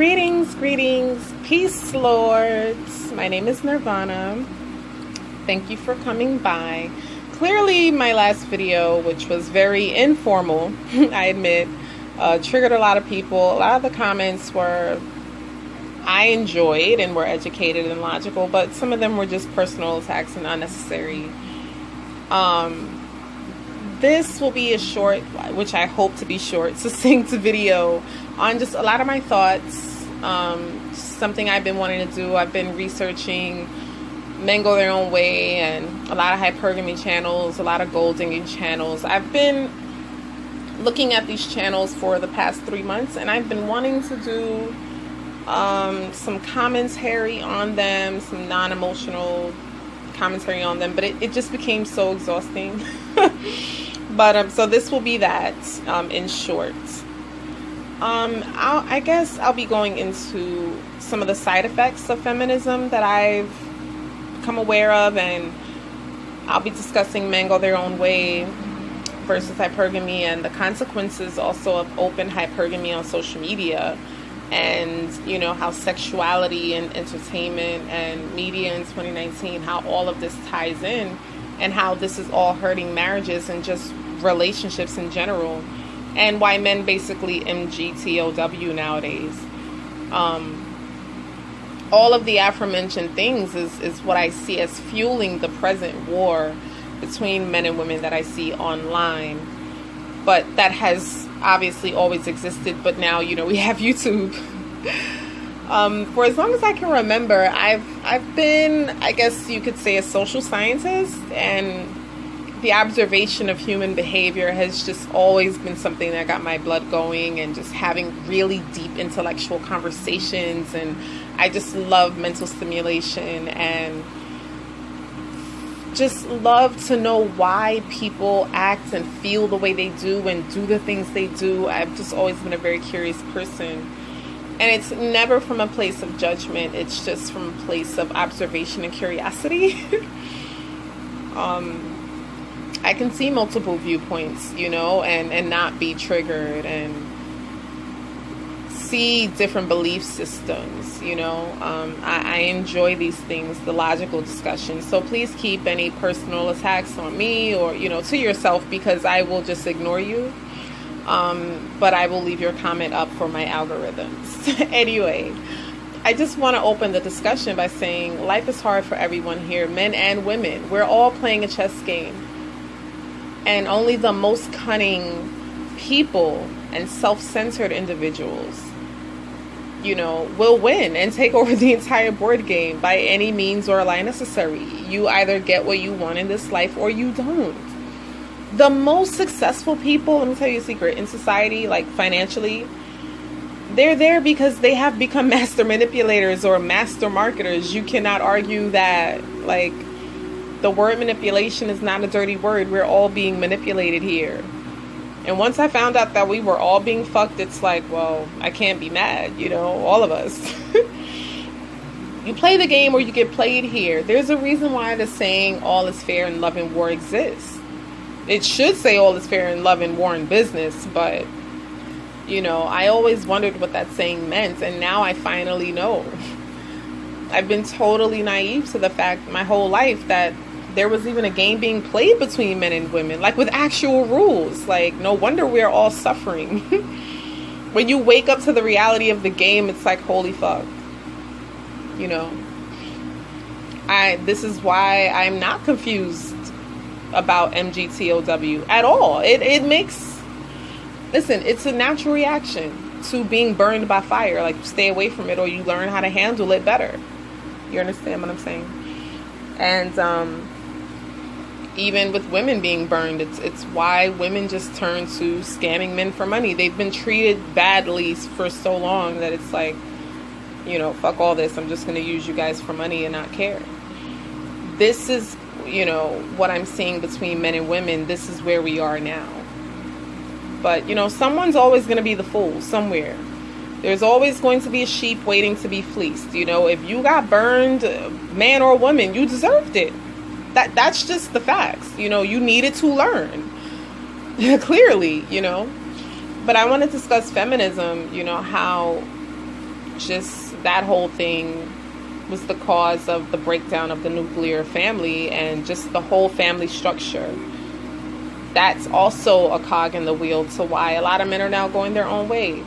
Greetings, peace lords. My name is Nirvana. Thank you for coming by. Clearly my last video, which was very informal, I admit, triggered a lot of people. A lot of the comments were, I enjoyed and were educated and logical, but some of them were just personal attacks and unnecessary. This will be a short, which I hope to be short, succinct video on just a lot of my thoughts. Something I've been wanting to do. I've been researching Men Go Their Own Way and a lot of hypergamy channels, a lot of gold digging channels. I've been looking at these channels for the past 3 months, and I've been wanting to do some commentary on them, some non-emotional commentary on them, but it just became so exhausting. But so this will be that in short. I guess I'll be going into some of the side effects of feminism that I've become aware of, and I'll be discussing Men Go Their Own Way versus hypergamy and the consequences also of open hypergamy on social media, and you know how sexuality and entertainment and media in 2019, how all of this ties in, and how this is all hurting marriages and just relationships in general, and why men basically Mgtow nowadays. All of the aforementioned things is what I see as fueling the present war between men and women that I see online, but that has obviously always existed, but now, you know, we have YouTube. For as long as I can remember, I've been, I guess you could say, a social scientist, and the observation of human behavior has just always been something that got my blood going, and just having really deep intellectual conversations, and I just love mental stimulation and just love to know why people act and feel the way they do and do the things they do. I've just always been a very curious person. And it's never from a place of judgment. It's just from a place of observation and curiosity. I can see multiple viewpoints, you know, and not be triggered, and see different belief systems, you know. I enjoy these things, the logical discussion. So please keep any personal attacks on me or, you know, to yourself, because I will just ignore you. But I will leave your comment up for my algorithms. Anyway, I just want to open the discussion by saying life is hard for everyone here, men and women. We're all playing a chess game. And only the most cunning people and self-centered individuals, you know, will win and take over the entire board game by any means or lie necessary. You either get what you want in this life or you don't. The most successful people, let me tell you a secret, in society, like financially, they're there because they have become master manipulators or master marketers. You cannot argue that. Like, the word manipulation is not a dirty word. We're all being manipulated here. And once I found out that we were all being fucked, it's like, well, I can't be mad, you know, all of us. You play the game or you get played here. There's a reason why the saying all is fair in love and war exists. It should say all is fair in love and war and business, but, you know, I always wondered what that saying meant, and now I finally know. I've been totally naive to the fact my whole life that there was even a game being played between men and women, like with actual rules. Like, no wonder we're all suffering. When you wake up to the reality of the game, it's like, holy fuck. You know, this is why I'm not confused about Mgtow at all. It makes, listen, it's a natural reaction to being burned by fire. Like, you stay away from it or you learn how to handle it better. You understand what I'm saying? And even with women being burned, it's why women just turn to scamming men for money. They've been treated badly for so long that it's like, you know, fuck all this. I'm just going to use you guys for money and not care. This is, you know, what I'm seeing between men and women. This is where we are now. But, you know, someone's always going to be the fool somewhere. There's always going to be a sheep waiting to be fleeced. You know, if you got burned, man or woman, you deserved it. That's just the facts. You know, you needed to learn. Clearly, you know. But I want to discuss feminism, you know, how just that whole thing was the cause of the breakdown of the nuclear family and just the whole family structure. That's also a cog in the wheel to why a lot of men are now going their own way.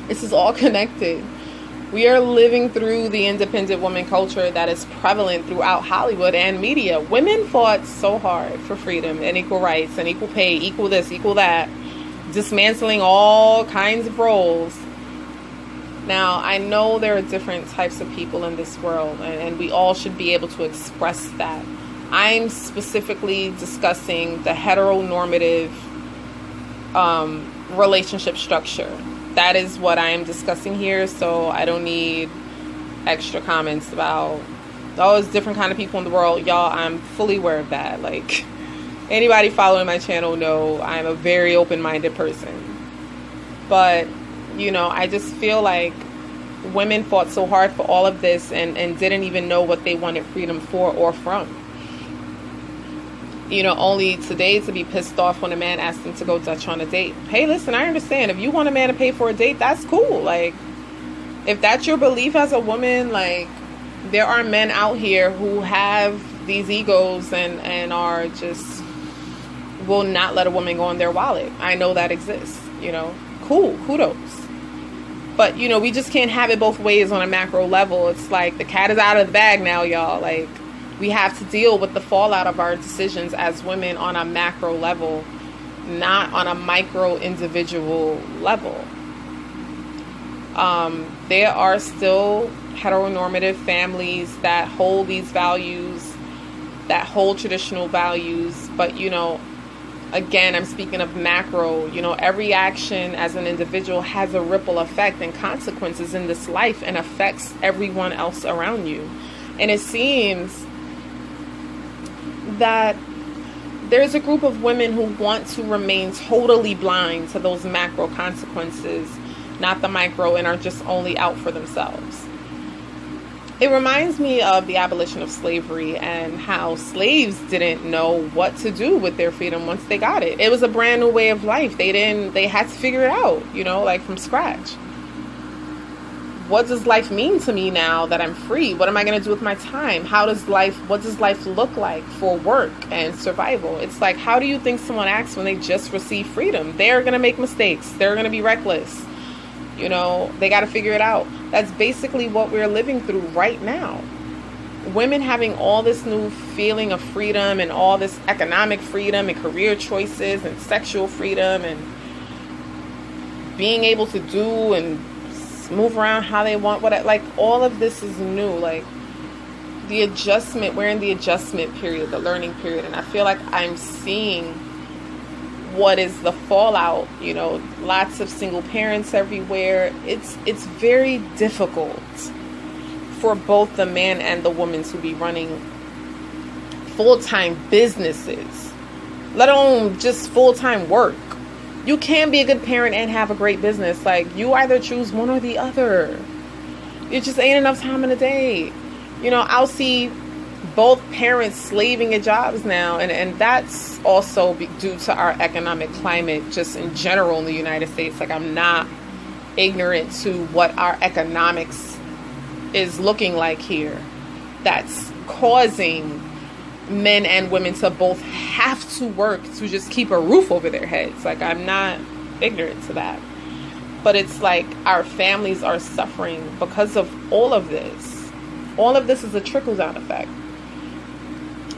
This is all connected. We are living through the independent woman culture that is prevalent throughout Hollywood and media. Women fought so hard for freedom and equal rights and equal pay, equal this, equal that, dismantling all kinds of roles. Now, I know there are different types of people in this world, and we all should be able to express that. I'm specifically discussing the heteronormative relationship structure. That is what I am discussing here, so I don't need extra comments about, oh, it's different kind of people in the world. Y'all, I'm fully aware of that. Like, anybody following my channel know I'm a very open-minded person. But, you know, I just feel like women fought so hard for all of this and didn't even know what they wanted freedom for or from. You know, only today to be pissed off when a man asks them to go Dutch on a date. Hey, listen, I understand. If you want a man to pay for a date, that's cool. Like, if that's your belief as a woman, like, there are men out here who have these egos and are just, will not let a woman go in their wallet. I know that exists, you know. Cool, kudos. But, you know, we just can't have it both ways on a macro level. It's like the cat is out of the bag now, y'all. Like, we have to deal with the fallout of our decisions as women on a macro level, not on a micro individual level. There are still heteronormative families that hold these values, that hold traditional values. But, you know, again, I'm speaking of macro. You know, every action as an individual has a ripple effect and consequences in this life and affects everyone else around you. And it seems that there's a group of women who want to remain totally blind to those macro consequences, not the micro, and are just only out for themselves. It reminds me of the abolition of slavery and how slaves didn't know what to do with their freedom once they got it. It was a brand new way of life. They had to figure it out, you know, like from scratch. What does life mean to me now that I'm free? What am I going to do with my time? What does life look like for work and survival? It's like, how do you think someone acts when they just receive freedom? They're going to make mistakes. They're going to be reckless. You know, they got to figure it out. That's basically what we're living through right now. Women having all this new feeling of freedom and all this economic freedom and career choices and sexual freedom and being able to do and move around how they want, like all of this is new. Like the adjustment, we're in the adjustment period, the learning period, and I feel like I'm seeing what is the fallout. You know, lots of single parents everywhere. It's very difficult for both the man and the woman to be running full-time businesses, let alone just full-time work. You can be a good parent and have a great business. Like, you either choose one or the other. It just ain't enough time in a day. You know, I'll see both parents slaving at jobs now. And that's also due to our economic climate just in general in the United States. Like, I'm not ignorant to what our economics is looking like here. That's causing men and women to both have to work to just keep a roof over their heads. Like, I'm not ignorant to that. But it's like our families are suffering because of all of this. All of this is a trickle-down effect.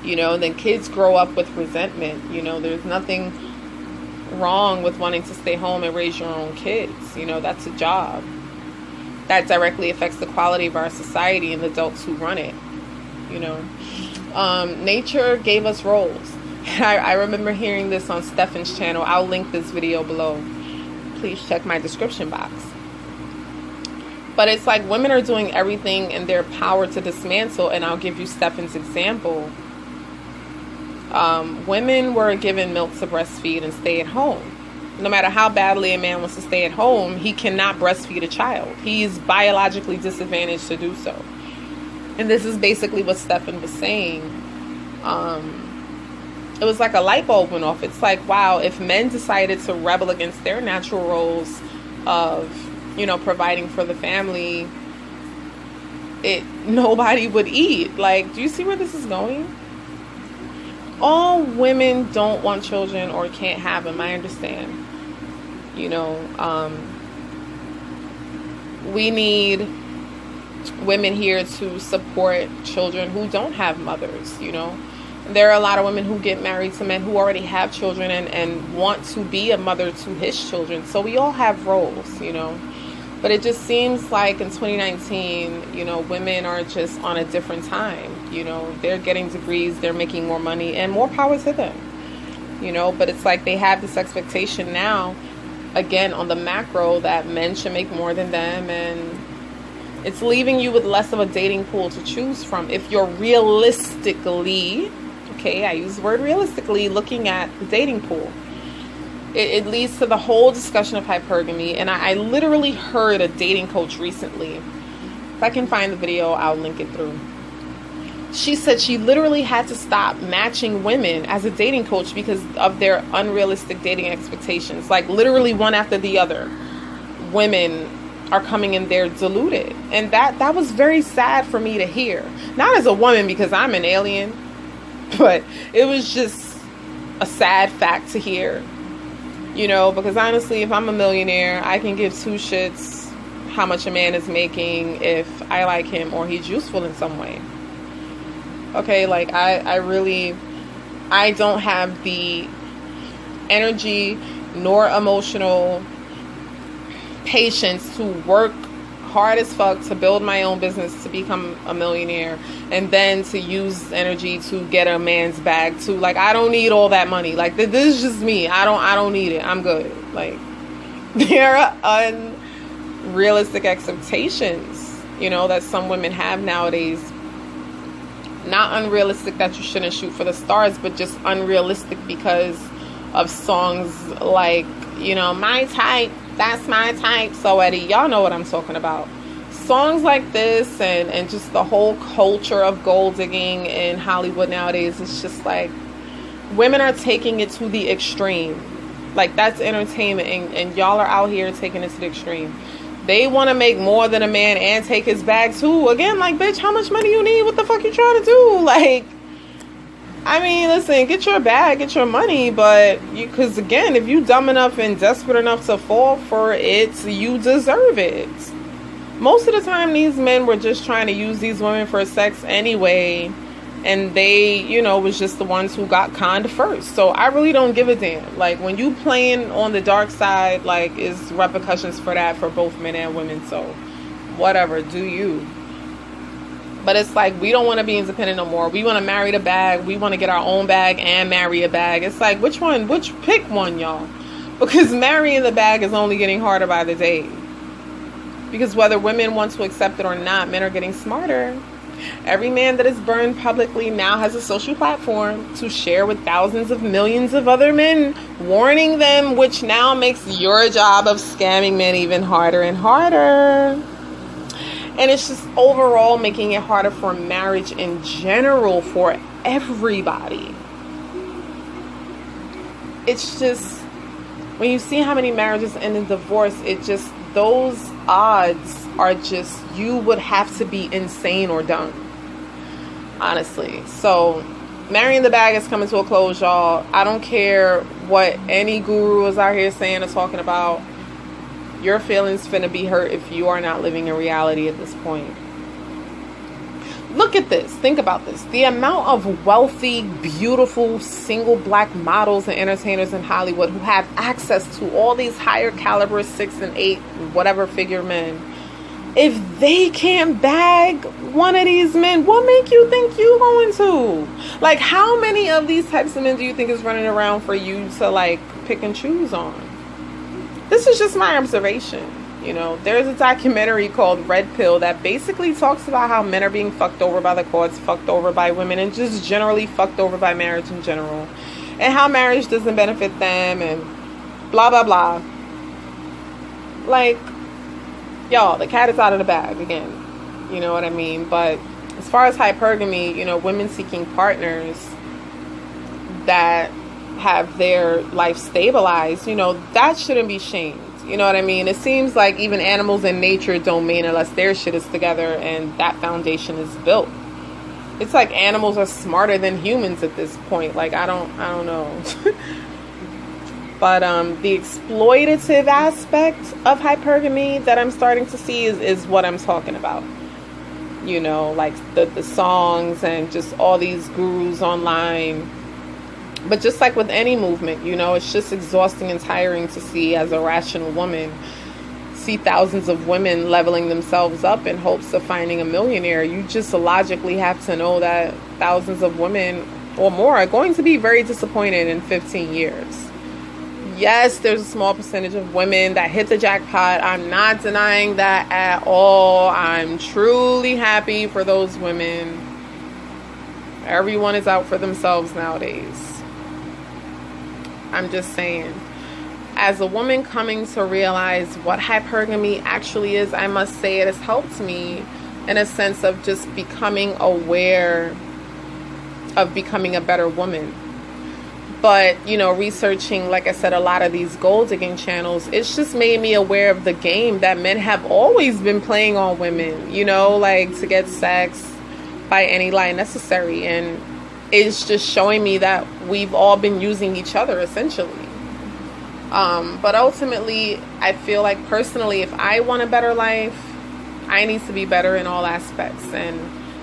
You know, and then kids grow up with resentment. You know, there's nothing wrong with wanting to stay home and raise your own kids. You know, that's a job. That directly affects the quality of our society and the adults who run it. You know, nature gave us roles. I remember hearing this on Stefan's channel. I'll link this video below. Please check my description box. But it's like women are doing everything in their power to dismantle. And I'll give you Stefan's example. Women were given milk to breastfeed and stay at home. No matter how badly a man wants to stay at home, he cannot breastfeed a child. He's biologically disadvantaged to do so. And this is basically what Stefan was saying. It was like a light bulb went off. It's like, wow, if men decided to rebel against their natural roles of providing for the family, nobody would eat. Like, do you see where this is going? All women don't want children or can't have them. I understand. We need women here to support children who don't have mothers. There are a lot of women who get married to men who already have children and want to be a mother to his children. So we all have roles, But it just seems like in 2019, women are just on a different time. They're getting degrees, they're making more money, and more power to them. But it's like they have this expectation now, again, on the macro, that men should make more than them, and it's leaving you with less of a dating pool to choose from. If you're realistically, okay, I use the word realistically, looking at the dating pool. It leads to the whole discussion of hypergamy. And I literally heard a dating coach recently. If I can find the video, I'll link it through. She said she literally had to stop matching women as a dating coach because of their unrealistic dating expectations. Like, literally one after the other. Women are coming in there deluded. And that was very sad for me to hear. Not as a woman, because I'm an alien, but it was just a sad fact to hear. Because honestly, if I'm a millionaire, I can give two shits how much a man is making if I like him or he's useful in some way. Okay, like I don't have the energy nor emotional patience to work hard as fuck to build my own business to become a millionaire and then to use energy to get a man's bag too. Like, I don't need all that money. Like, this is just me. I don't need it. I'm good. Like, there are unrealistic expectations, that some women have nowadays. Not unrealistic that you shouldn't shoot for the stars, but just unrealistic because of songs like, My Type, That's My Type. So Eddie, y'all know what I'm talking about. Songs like this and just the whole culture of gold digging in Hollywood nowadays, it's just like women are taking it to the extreme. Like, that's entertainment, and y'all are out here taking it to the extreme. They want to make more than a man and take his bag too. Again, like, bitch, how much money you need? What the fuck you trying to do? Like, I mean, listen, get your bag, get your money, but because again, if you dumb enough and desperate enough to fall for it, you deserve it. Most of the time, these men were just trying to use these women for sex anyway, and they, was just the ones who got conned first. So I really don't give a damn. Like, when you playing on the dark side, like, is repercussions for that for both men and women. So whatever, do you. But it's like, we don't want to be independent no more. We want to marry the bag. We want to get our own bag and marry a bag. It's like, pick one, y'all. Because marrying the bag is only getting harder by the day. Because whether women want to accept it or not, men are getting smarter. Every man that is burned publicly now has a social platform to share with thousands of millions of other men, warning them, which now makes your job of scamming men even harder and harder. And it's just overall making it harder for marriage in general for everybody. It's just, when you see how many marriages end in divorce, those odds are just, you would have to be insane or dumb. Honestly. So, marrying the bag is coming to a close, y'all. I don't care what any guru is out here saying or talking about. Your feelings finna be hurt if you are not living in reality at this point. Look at this. Think about this. The amount of wealthy, beautiful, single black models and entertainers in Hollywood who have access to all these higher caliber 6 and 8, whatever figure men. If they can't bag one of these men, what make you think you going to? Like, how many of these types of men do you think is running around for you to, like, pick and choose on? This is just my observation. There's a documentary called Red Pill that basically talks about how men are being fucked over by the courts, fucked over by women, and just generally fucked over by marriage in general. And how marriage doesn't benefit them and blah, blah, blah. Like, y'all, the cat is out of the bag again. You know what I mean? But as far as hypergamy, women seeking partners that have their life stabilized, that shouldn't be shamed. You know what I mean? It seems like even animals in nature don't mate unless their shit is together and that foundation is built. It's like animals are smarter than humans at this point. Like, I don't know. But the exploitative aspect of hypergamy that I'm starting to see is what I'm talking about. You know, like the songs and just all these gurus online. But just like with any movement, you know, it's just exhausting and tiring to see, as a rational woman, see thousands of women leveling themselves up in hopes of finding a millionaire. You just logically have to know that thousands of women or more are going to be very disappointed in 15 years. Yes, there's a small percentage of women that hit the jackpot. I'm not denying that at all. I'm truly happy for those women. Everyone is out for themselves nowadays. I'm just saying, as a woman coming to realize what hypergamy actually is, I must say it has helped me in a sense of just becoming aware of becoming a better woman. But, you know, researching, like I said, a lot of these gold digging channels, it's just made me aware of the game that men have always been playing on women, you know, like to get sex by any line necessary. And it's just showing me that we've all been using each other, essentially. But ultimately, I feel like personally, if I want a better life, I need to be better in all aspects. And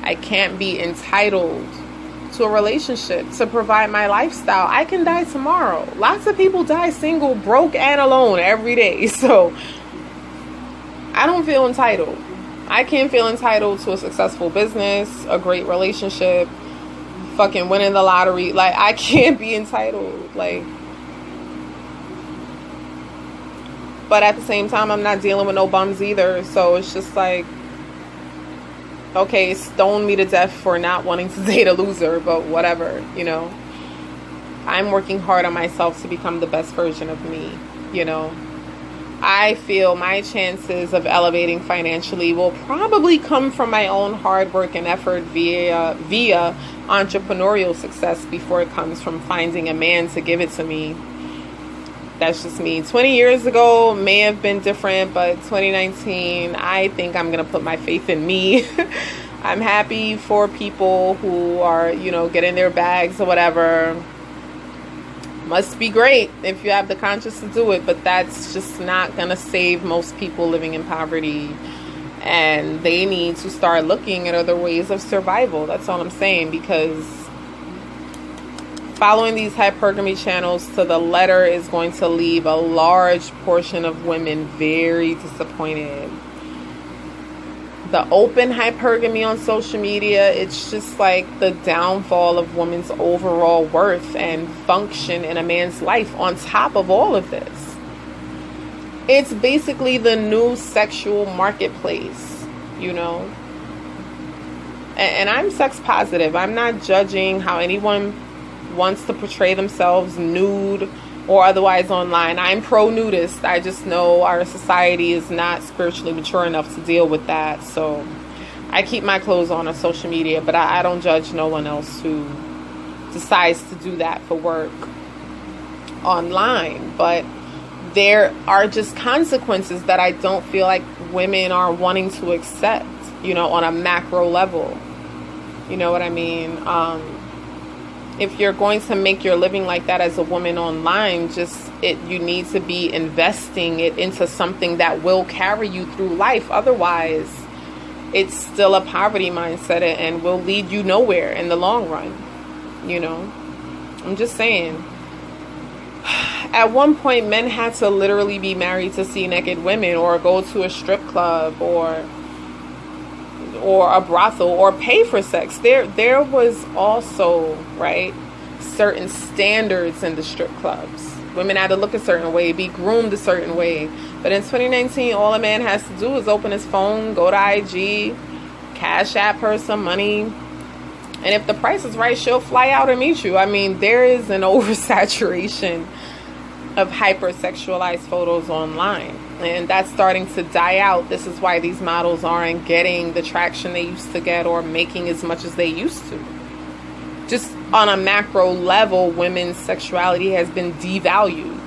I can't be entitled to a relationship to provide my lifestyle. I can die tomorrow. Lots of people die single, broke, and alone every day. So I don't feel entitled. I can't feel entitled to a successful business, a great relationship, fucking winning the lottery. Like, I can't be entitled. Like, but at the same time, I'm not dealing with no bums either. So it's just like, okay, stone me to death for not wanting to date a loser, but whatever, you know. I'm working hard on myself to become the best version of me, you know. I feel my chances of elevating financially will probably come from my own hard work and effort via entrepreneurial success before it comes from finding a man to give it to me. That's just me. 20 years ago may have been different, but 2019, I think I'm going to put my faith in me. I'm happy for people who are, you know, getting their bags or whatever. Must be great if you have the conscience to do it, but that's just not going to save most people living in poverty. And they need to start looking at other ways of survival. That's all I'm saying, because following these hypergamy channels to the letter is going to leave a large portion of women very disappointed. The open hypergamy on social media, it's just like the downfall of women's overall worth and function in a man's life on top of all of this. It's basically the new sexual marketplace, you know. And I'm sex positive. I'm not judging how anyone wants to portray themselves nude or otherwise online. I'm pro-nudist. I just know our society is not spiritually mature enough to deal with that. So I keep my clothes on social media, but I don't judge no one else who decides to do that for work online. But there are just consequences that I don't feel like women are wanting to accept, you know, on a macro level. You know what I mean? If you're going to make your living like that as a woman online, you need to be investing it into something that will carry you through life. Otherwise, it's still a poverty mindset and will lead you nowhere in the long run. You know, I'm just saying. At one point, men had to literally be married to see naked women or go to a strip club or a brothel or pay for sex. There was also, right, certain standards in the strip clubs. Women had to look a certain way, be groomed a certain way. But in 2019, all a man has to do is open his phone, go to IG, Cash App her some money, and if the price is right, she'll fly out and meet you. I mean, there is an oversaturation of hypersexualized photos online, and that's starting to die out. This is why these models aren't getting the traction they used to get or making as much as they used to. Just on a macro level, women's sexuality has been devalued.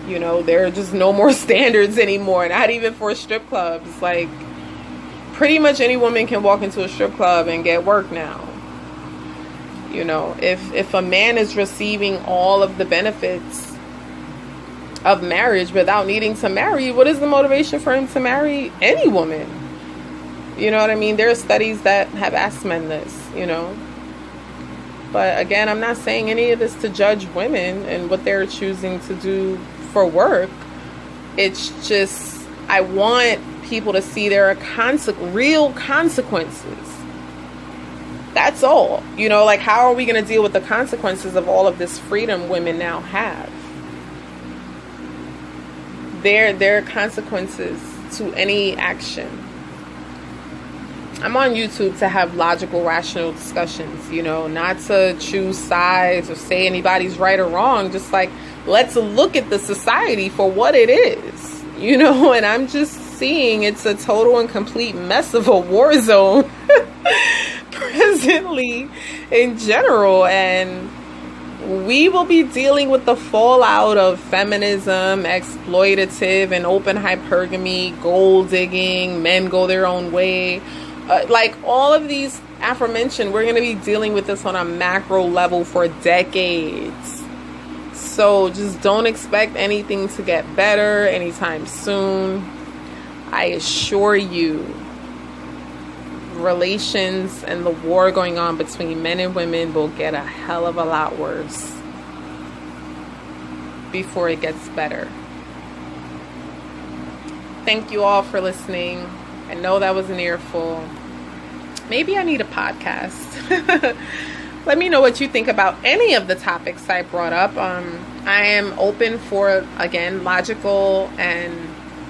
You know, there are just no more standards anymore, not even for strip clubs. Like, pretty much any woman can walk into a strip club and get work now. You know, if a man is receiving all of the benefits of marriage without needing to marry, what is the motivation for him to marry any woman? You know what I mean? There are studies that have asked men this, you know. But again, I'm not saying any of this to judge women and what they're choosing to do for work. It's just, I want people to see there are real consequences. That's all. You know, like, how are we going to deal with the consequences of all of this freedom women now have? There are consequences to any action. I'm on YouTube to have logical, rational discussions, you know, not to choose sides or say anybody's right or wrong. Just like, let's look at the society for what it is, you know, and I'm just seeing it's a total and complete mess of a war zone presently in general. And we will be dealing with the fallout of feminism, exploitative and open hypergamy, gold digging, men go their own way. Like all of these aforementioned, we're going to be dealing with this on a macro level for decades. So just don't expect anything to get better anytime soon. I assure you, relations and the war going on between men and women will get a hell of a lot worse before it gets better. Thank you all for listening. I know that was an earful. Maybe I need a podcast. Let me know what you think about any of the topics I brought up. I am open for, again, logical and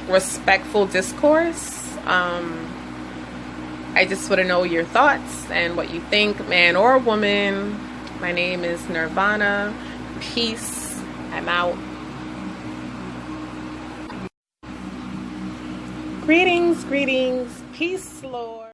respectful discourse. I just want to know your thoughts and what you think, man or woman. My name is Nirvana. Peace. I'm out. Greetings, greetings. Peace, Lord.